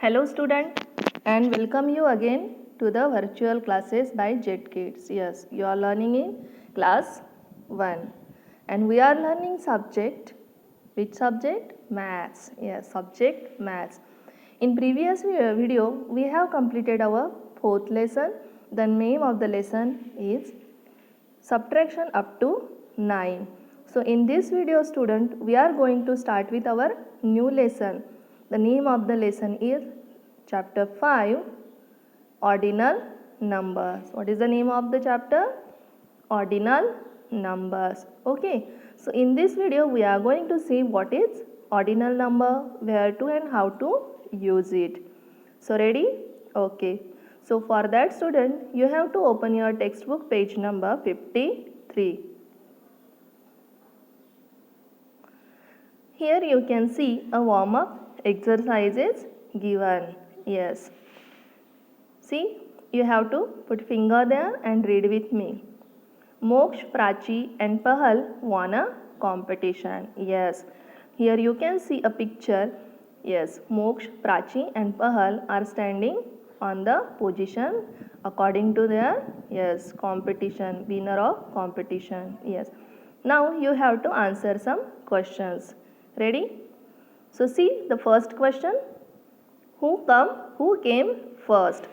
Hello student and welcome you again to the virtual classes by JetKids. Yes, you are learning in class 1 and we are learning subject. Which subject? Maths. Yes, subject maths. In previous video we have completed our fourth lesson. The name of the lesson is subtraction up to 9. So in this video student we are going to start with our new lesson. The name of the lesson is chapter 5 ordinal numbers. What is the name of the chapter? Ordinal numbers. Okay. So in this video we are going to see what is ordinal number, where to and how to use it. So ready? Okay. So for that student you have to open your textbook page number 53. Here you can see a warm up exercises given. Yes. See, you have to put finger there and read with me. Moksh, Prachi and Pahal won a competition. Yes. Here you can see a picture. Yes, Moksh, Prachi and Pahal are standing on the position according to their competition, winner of competition. Yes. Now you have to answer some questions. Ready? So see the first question. Who came first?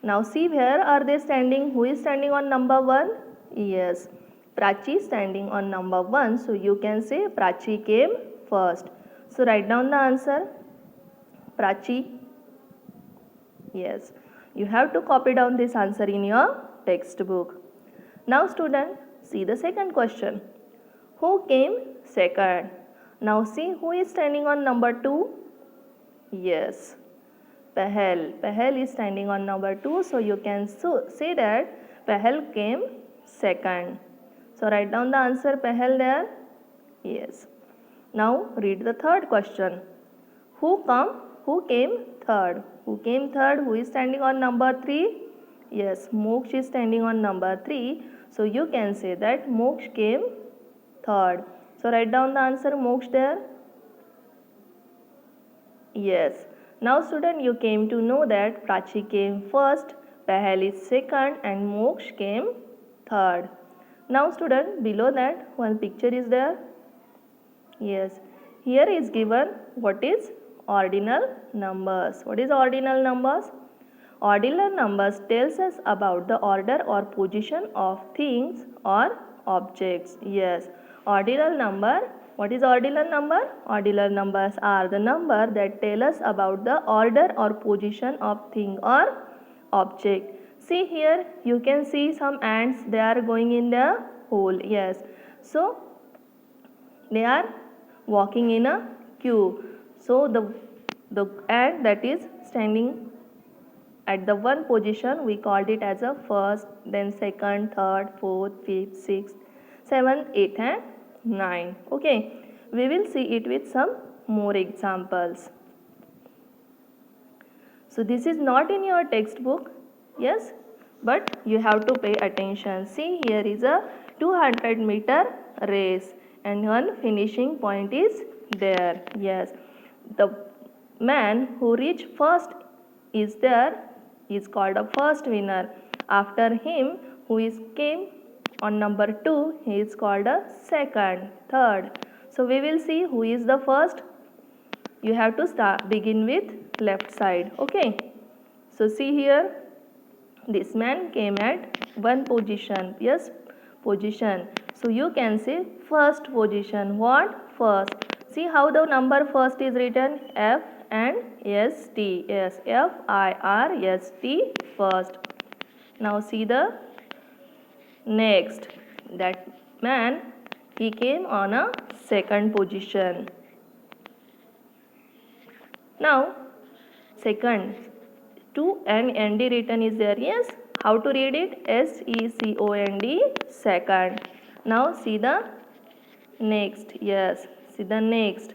Now see, where are they standing? Who is standing on number 1? Yes, Prachi is standing on number 1. So you can say Prachi came first. So write down the answer. Prachi. Yes, you have to copy down this answer in your textbook. Now student, see the second question. Who came second? Now see, who is standing on number 2? Yes, Pahal. Pahal is standing on number 2. So you can say that Pahal came second. So write down the answer Pahal there. Yes. Now read the third question. Who came third? Who came third? Who is standing on number 3? Yes, Moksh is standing on number 3. So you can say that Moksh came third. So write down the answer Moksh there. Yes. Now student, you came to know that Prachi came first, Pahal is second and Moksh came third. Now student, below that one picture is there. Yes. Here is given what is ordinal numbers. What is ordinal numbers? Ordinal numbers tells us about the order or position of things or objects. Yes. Ordinal number. What is ordinal number? Ordinal numbers are the number that tell us about the order or position of thing or object. See here, you can see some ants. They are going in the hole. Yes. So they are walking in a queue. So the ant that is standing at the one position, we called it as a first, then second, third, fourth, fifth, sixth, seventh, eighth and 9. Okay, we will see it with some more examples. So this is not in your textbook, yes, but you have to pay attention. See, here is a 200-meter race and one finishing point is there. Yes, the man who reached first is there is called a first winner. After him, who is came on number 2, he is called a second, third. So we will see who is the first. You have to begin with left side. Okay. So see here, this man came at one position. Yes, position. So you can say first position. What? First. See how the number first is written? F and S T. Yes, F-I-R-S-T, first. Now see the next. That man, he came on a second position. Now second, 2 and ND written is there. Yes, how to read it? S-E-C-O-N-D, second. Now see the next. Yes, see the next.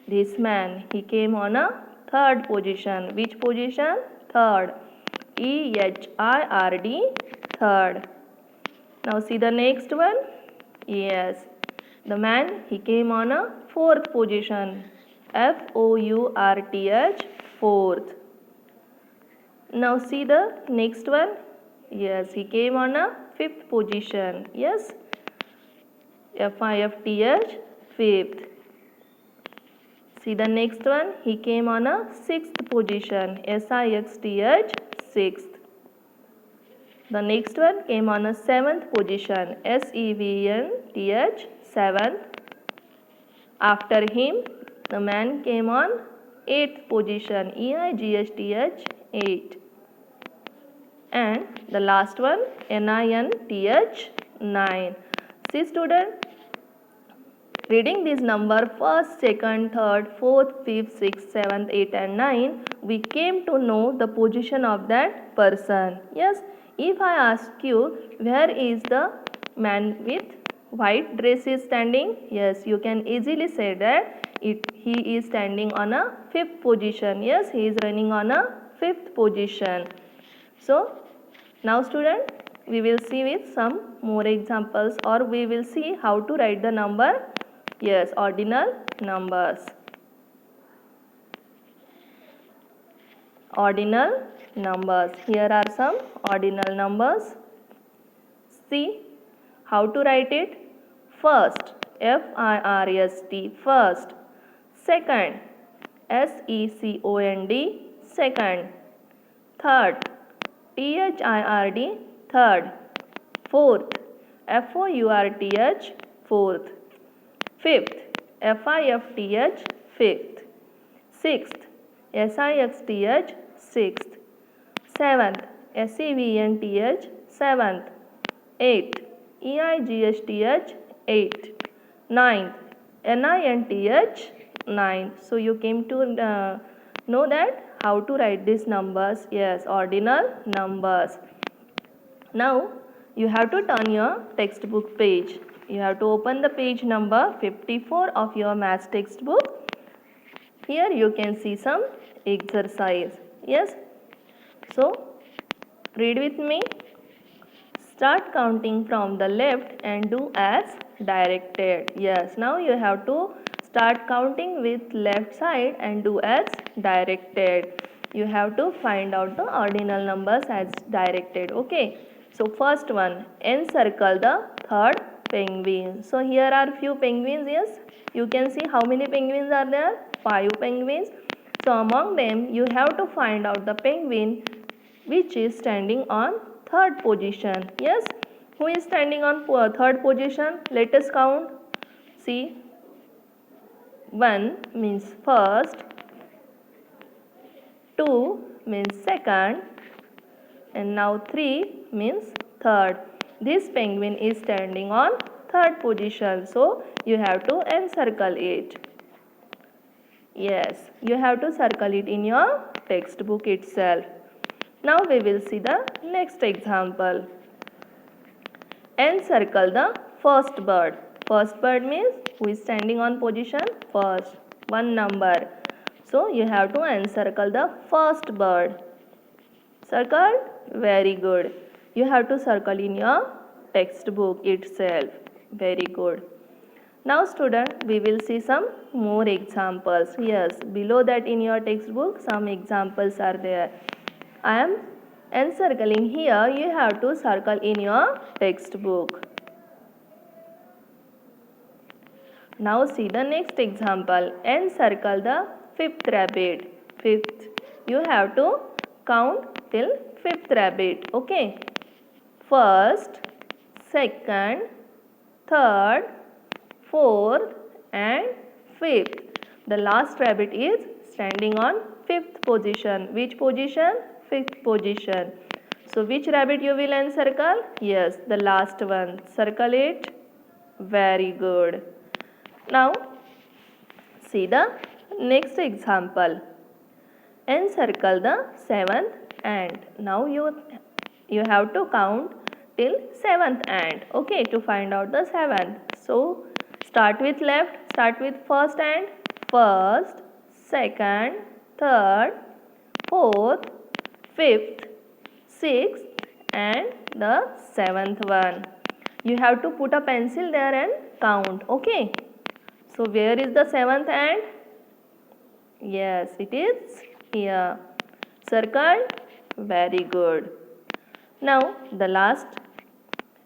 This man, he came on a third position. Which position? Third. E-H-I-R-D, third. Now see the next one. Yes, the man, he came on a fourth position. F-O-U-R-T-H, fourth. Now see the next one. Yes, he came on a fifth position. Yes, FIFTH, fifth. See the next one. He came on a sixth position. SIXTH, sixth. The next one came on a seventh position. SEVENTH, seventh. After him, the man came on eighth position. EIGHTH, eight. And the last one, NINTH, 9. See student, reading this number first, second, third, fourth, fifth, sixth, seventh, eighth and 9, we came to know the position of that person. Yes, if I ask you, where is the man with white dress is standing? Yes, you can easily say that he is standing on a fifth position. Yes, he is running on a fifth position. So, now student, we will see with some more examples, or we will see how to write the number. Yes, ordinal numbers. Ordinal numbers. Here are some ordinal numbers. See how to write it. First, FIRST, first. Second, SECOND, second. Third, THIRD, third. Fourth, FOURTH, fourth. Fifth, FIFTH, fifth. Sixth, SIXTH, sixth. Seventh, SEVENTH, seventh. Eighth, EIGHTH, eighth. Ninth, NINTH, ninth. So you came to know that how to write these numbers. Yes, ordinal numbers. Now you have to turn your textbook page. You have to open the page number 54 of your maths textbook. Here you can see some exercise. Yes. So read with me. Start counting from the left and do as directed. Yes. Now you have to start counting with left side and do as directed. You have to find out the ordinal numbers as directed. Okay. So first one, encircle the third penguin. So here are few penguins. Yes, you can see how many penguins are there. 5 penguins. So among them you have to find out the penguin which is standing on third position. Yes, who is standing on third position? Let us count. See, 1 means first, 2 means second, and now 3 means third. This penguin is standing on third position, so you have to encircle it. Yes, you have to circle it in your textbook itself. Now we will see the next example. Encircle the first bird. First bird means who is standing on position first, one number. So you have to encircle the first bird. Circled? Very good. You have to circle in your textbook itself. Very good. Now student, we will see some more examples. Yes, below that in your textbook some examples are there. I am encircling here. You have to circle in your textbook. Now see the next example. Encircle the fifth rabbit. Fifth. You have to count till fifth rabbit. Okay. First, second, third, fourth and fifth. The last rabbit is standing on fifth position. Which position? Fifth position. So which rabbit you will encircle? Yes, the last one. Circle it. Very good. Now see the next example. Encircle the seventh ant. Now you have to count till seventh ant. Okay, to find out the seventh. So start with left. Start with first ant. First, second, third, fourth, fifth, sixth and the seventh one. You have to put a pencil there and count. Okay. So where is the seventh ant? Yes, it is here. Circle. Very good. Now the last,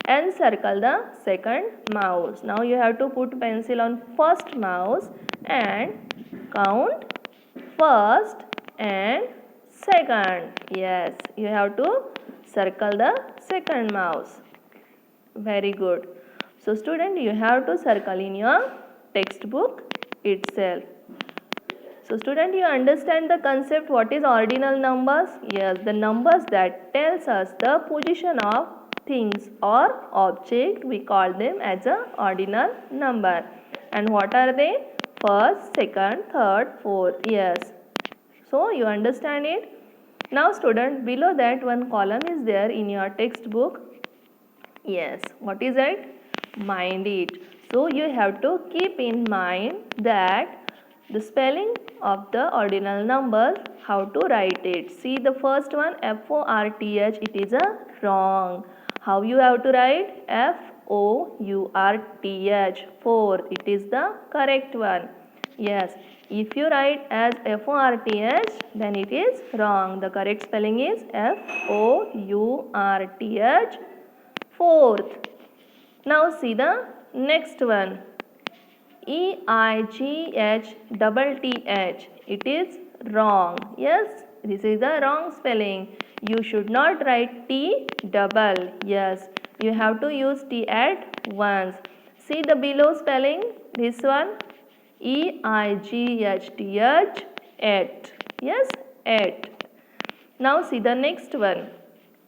and circle the second mouse. Now you have to put pencil on first mouse and count first and second. Yes, you have to circle the second mouse. Very good. So student, you have to circle in your textbook itself. So student, you understand the concept what is ordinal numbers? Yes, the numbers that tells us the position of things or object, we call them as a ordinal number. And what are they? First, second, third, fourth. Yes. So you understand it? Now student, below that one column is there in your textbook. Yes, what is it? Mind it. So you have to keep in mind that the spelling of the ordinal numbers, how to write it. See the first one, F-O-R-T-H, it is a wrong. How you have to write? F-O-U-R-T-H, fourth, it is the correct one. Yes, if you write as F-O-R-T-H, then it is wrong. The correct spelling is F-O-U-R-T-H, fourth. Now see the next one. E-I-G-H-T-T-H. It is wrong. Yes, this is the wrong spelling. You should not write T double. Yes, you have to use T at once. See the below spelling. This one. E-I-G-H-T-H. At. Yes, at. Now see the next one.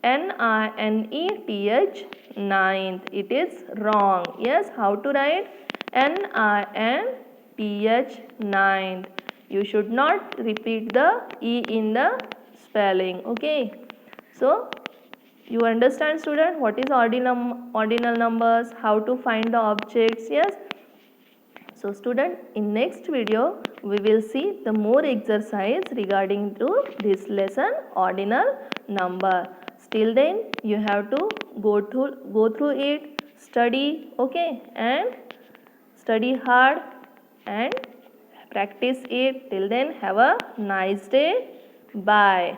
N-I-N-E-T-H, ninth. It is wrong. Yes, how to write? N-I-N-T-H, ninth. You should not repeat the E in the spelling. Okay. So, you understand student what is ordinal numbers, how to find the objects. Yes. So student, in next video we will see the more exercise regarding to this lesson ordinal number. Till then you have to go through it, study, okay, and study hard and practice it. Till then, have a nice day. Bye.